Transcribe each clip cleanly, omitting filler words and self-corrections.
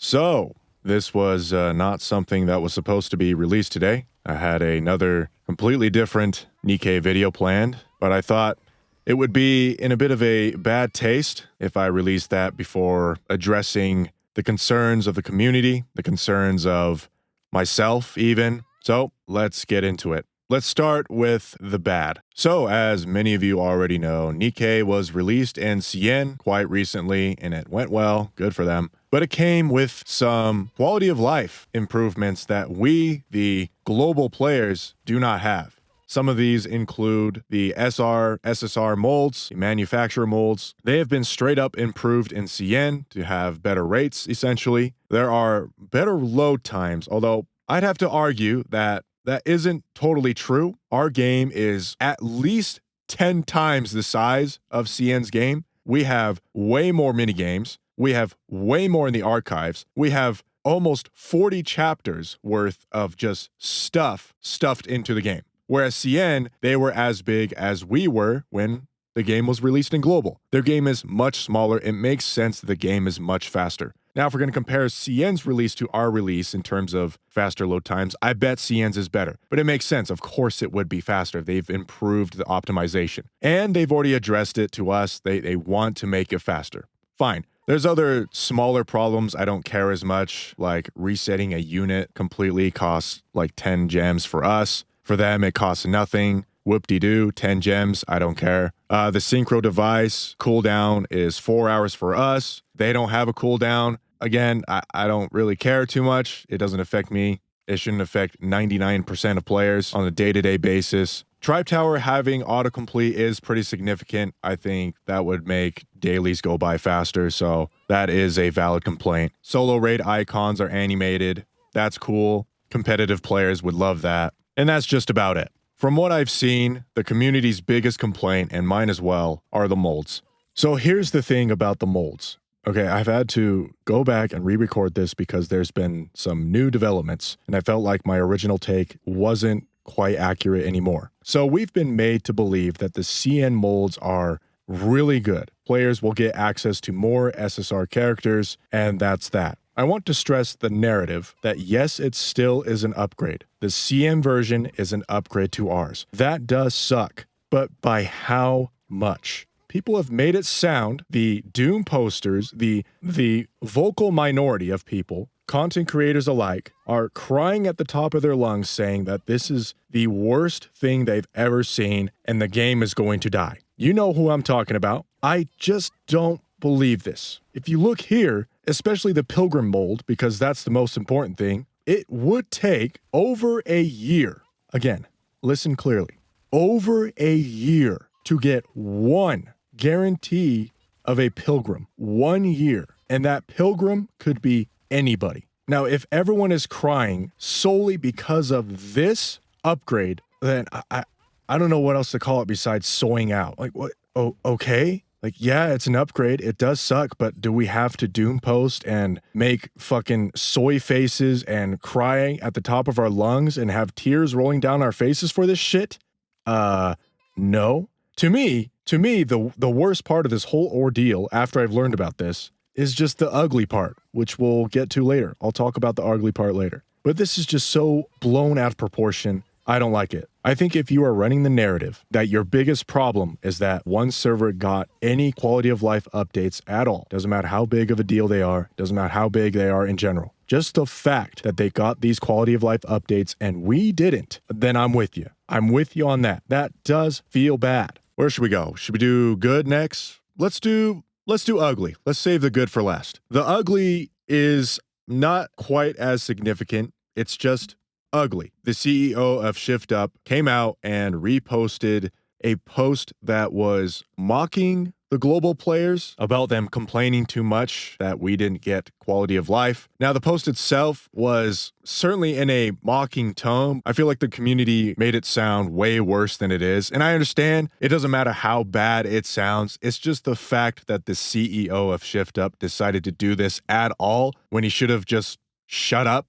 So, this was not something that was supposed to be released today. I had another completely different Nikkei video planned, but I thought it would be in a bit of a bad taste if I released that before addressing the concerns of the community, the concerns of myself even. So, let's get into it. Let's start with the bad. So, as many of you already know, Nikkei was released in CN quite recently, and it went well, good for them. But it came with some quality of life improvements that we, the global players, do not have. Some of these include the SSR molds, the manufacturer molds. They have been straight up improved in CN to have better rates, essentially. There are better load times, although I'd have to argue that isn't totally true. Our game is at least 10 times the size of CN's game. We have way more mini games. We have way more in the archives. We have almost 40 chapters worth of just stuff stuffed into the game. Whereas CN, they were as big as we were when the game was released in global. Their game is much smaller. It makes sense that the game is much faster. Now, if we're going to compare CN's release to our release in terms of faster load times, I bet CN's is better. But it makes sense. Of course it would be faster. They've improved the optimization. And they've already addressed it to us. They want to make it faster. Fine. There's other smaller problems I don't care as much, like resetting a unit completely costs like 10 gems for us. For them, it costs nothing. Whoop-de-doo, 10 gems, I don't care. The synchro device cooldown is 4 hours for us. They don't have a cooldown. Again, I don't really care too much. It doesn't affect me. It shouldn't affect 99% of players on a day-to-day basis. Tribe Tower having autocomplete is pretty significant. I think that would make dailies go by faster, so that is a valid complaint. Solo raid icons are animated. That's cool. Competitive players would love that. And that's just about it. From what I've seen, the community's biggest complaint, and mine as well, are the molds. So here's the thing about the molds. Okay, I've had to go back and re-record this because there's been some new developments, and I felt like my original take wasn't quite accurate anymore. So we've been made to believe that the CN molds are really good. Players will get access to more SSR characters, and that's that. I want to stress the narrative that yes, it still is an upgrade. The CN version is an upgrade to ours. That does suck, but by how much? People have made it sound, the Doom posters, the vocal minority of people, content creators alike, are crying at the top of their lungs saying that this is the worst thing they've ever seen and the game is going to die. You know who I'm talking about. I just don't believe this. If you look here, especially the Pilgrim mold, because that's the most important thing, it would take over a year. Again, listen clearly. Over a year to get one guarantee of a Pilgrim. 1 year. And that Pilgrim could be anybody. Now, if everyone is crying solely because of this upgrade, then I don't know what else to call it besides soying out. Like, what? Oh, okay. Like, yeah, it's an upgrade. It does suck, but do we have to Doom post and make fucking soy faces and crying at the top of our lungs and have tears rolling down our faces for this shit? No. To me, the worst part of this whole ordeal after I've learned about this is just the ugly part, which we'll get to later. I'll talk about the ugly part later. But this is just so blown out of proportion. I don't like it. I think if you are running the narrative that your biggest problem is that one server got any quality of life updates at all, doesn't matter how big of a deal they are, doesn't matter how big they are in general, just the fact that they got these quality of life updates and we didn't, then I'm with you. I'm with you on that. That does feel bad. Where should we go? Should we do good next? Let's do ugly. Let's save the good for last. The ugly is not quite as significant. It's just ugly. The CEO of ShiftUp came out and reposted a post that was mocking the global players about them complaining too much that we didn't get quality of life. Now, the post itself was certainly in a mocking tone. I feel like the community made it sound way worse than it is. And I understand it doesn't matter how bad it sounds. It's just the fact that the CEO of ShiftUp decided to do this at all when he should have just shut up.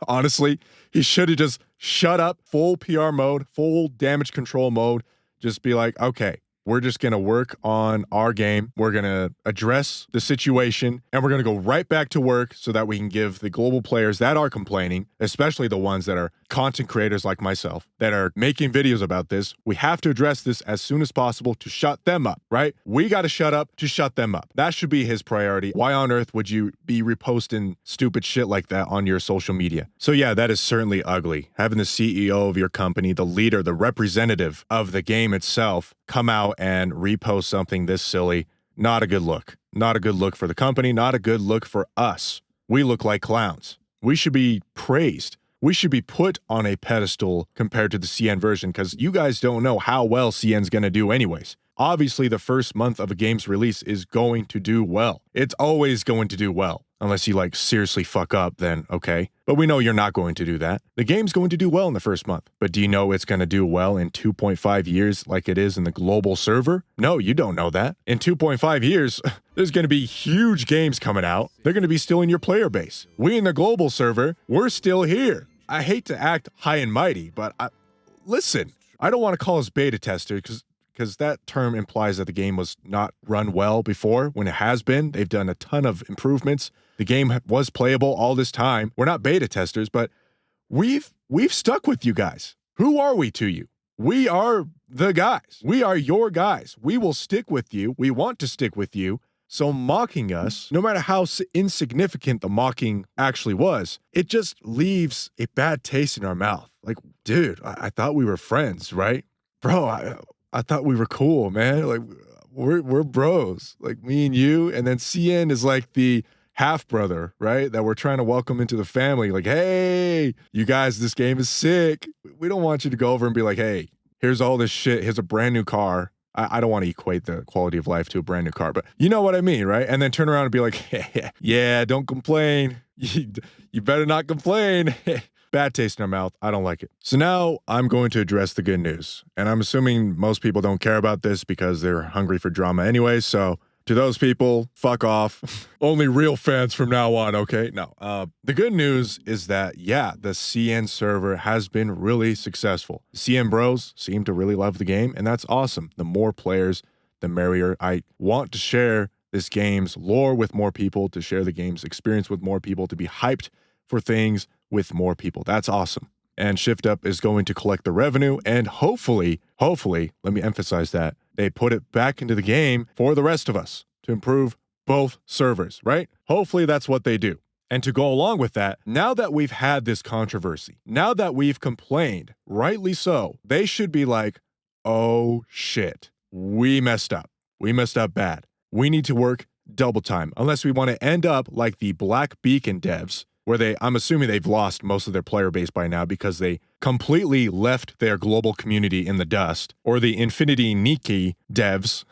Honestly, he should have just shut up, full PR mode, full damage control mode. Just be like, okay, We're just going to work on our game. We're going to address the situation, and we're going to go right back to work so that we can give the global players that are complaining, especially the ones that are content creators like myself, that are making videos about this. We have to address this as soon as possible to shut them up, right? We got to shut up to shut them up. That should be his priority. Why on earth would you be reposting stupid shit like that on your social media? So yeah, that is certainly ugly. Having the CEO of your company, the leader, the representative of the game itself, come out and repost something this silly, not a good look. Not a good look for the company, not a good look for us. We look like clowns. We should be praised. We should be put on a pedestal compared to the CN version because you guys don't know how well CN's going to do anyways. Obviously, the first month of a game's release is going to do well. It's always going to do well. Unless you seriously fuck up, then okay. But we know you're not going to do that. The game's going to do well in the first month. But do you know it's going to do well in 2.5 years like it is in the global server? No, you don't know that. In 2.5 years, there's going to be huge games coming out. They're going to be still in your player base. We in the global server, we're still here. I hate to act high and mighty, but listen, I don't want to call us beta testers because that term implies that the game was not run well before when it has been. They've done a ton of improvements. The game was playable all this time. We're not beta testers, but we've stuck with you guys. Who are we to you? We are the guys. We are your guys. We will stick with you. We want to stick with you. So mocking us, no matter how insignificant the mocking actually was, it just leaves a bad taste in our mouth. Like, dude, I thought we were friends, right? Bro, I thought we were cool, man. Like, we're bros. Like, me and you. And then CN is like the half-brother, right? That we're trying to welcome into the family. Like, hey, you guys, this game is sick. We don't want you to go over and be like, hey, here's all this shit. Here's a brand new car. I don't want to equate the quality of life to a brand new car, but you know what I mean, right? And then turn around and be like, yeah, don't complain. You better not complain. Bad taste in our mouth. I don't like it. So now I'm going to address the good news. And I'm assuming most people don't care about this because they're hungry for drama anyway. So to those people, fuck off. Only real fans from now on, okay? No. The good news is that, yeah, the CN server has been really successful. CN bros seem to really love the game, and that's awesome. The more players, the merrier. I want to share this game's lore with more people, to share the game's experience with more people, to be hyped for things with more people. That's awesome. And ShiftUp is going to collect the revenue, and hopefully, let me emphasize that, they put it back into the game for the rest of us to improve both servers, right? Hopefully that's what they do. And to go along with that, now that we've had this controversy, now that we've complained, rightly so, they should be like, oh shit, we messed up. We messed up bad. We need to work double time, unless we want to end up like the Black Beacon devs, where I'm assuming they've lost most of their player base by now because they completely left their global community in the dust, or the Infinity Nikki devs.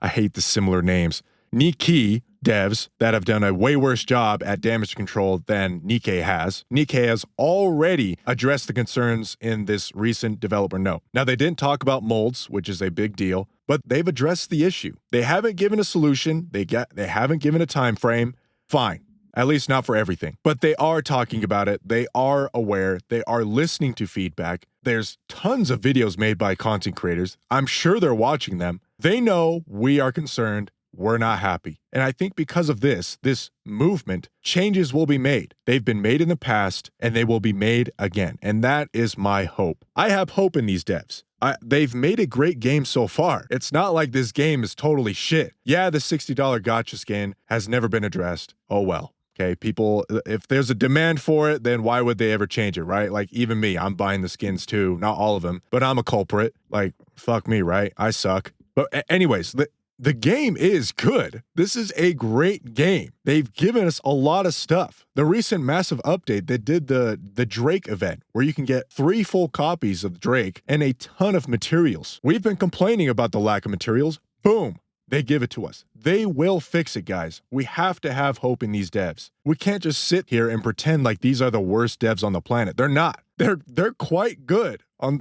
I hate the similar names. Nikki devs that have done a way worse job at damage control than Nikke has. Nikke has already addressed the concerns in this recent developer note. Now, they didn't talk about molds, which is a big deal, but they've addressed the issue. They haven't given a solution. They haven't given a time frame. Fine. At least not for everything. But they are talking about it. They are aware. They are listening to feedback. There's tons of videos made by content creators. I'm sure they're watching them. They know we are concerned. We're not happy. And I think because of this movement, changes will be made. They've been made in the past, and they will be made again. And that is my hope. I have hope in these devs. They've made a great game so far. It's not like this game is totally shit. Yeah, the $60 gacha skin has never been addressed. Oh well. Okay, people, if there's a demand for it, then why would they ever change it, right? Like, even me, I'm buying the skins too. Not all of them, but I'm a culprit. Like, fuck me, right? I suck. But anyways, the game is good. This is a great game. They've given us a lot of stuff. The recent massive update that did the Drake event, where you can get 3 full copies of Drake and a ton of materials. We've been complaining about the lack of materials. Boom. They give it to us. They will fix it, guys. We have to have hope in these devs. We can't just sit here and pretend like these are the worst devs on the planet. They're not. They're quite good on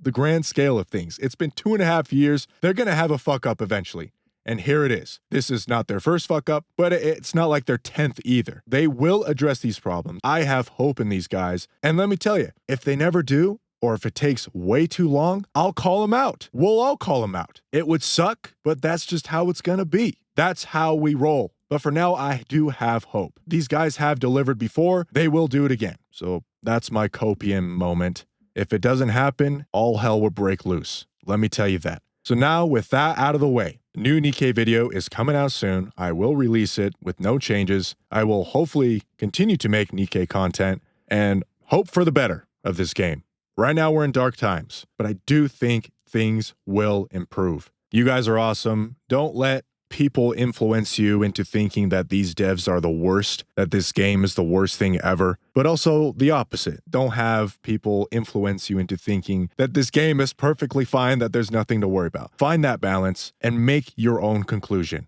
the grand scale of things. It's been 2.5 years. They're going to have a fuck up eventually. And here it is. This is not their first fuck up, but it's not like their 10th either. They will address these problems. I have hope in these guys. And let me tell you, if they never do, or if it takes way too long, I'll call them out. We'll all call them out. It would suck, but that's just how it's gonna be. That's how we roll. But for now, I do have hope. These guys have delivered before, they will do it again. So that's my copium moment. If it doesn't happen, all hell will break loose. Let me tell you that. So now with that out of the way, the new Nikke video is coming out soon. I will release it with no changes. I will hopefully continue to make Nikke content and hope for the better of this game. Right now we're in dark times, but I do think things will improve. You guys are awesome. Don't let people influence you into thinking that these devs are the worst, that this game is the worst thing ever, but also the opposite. Don't have people influence you into thinking that this game is perfectly fine, that there's nothing to worry about. Find that balance and make your own conclusion.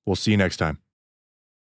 We'll see you next time.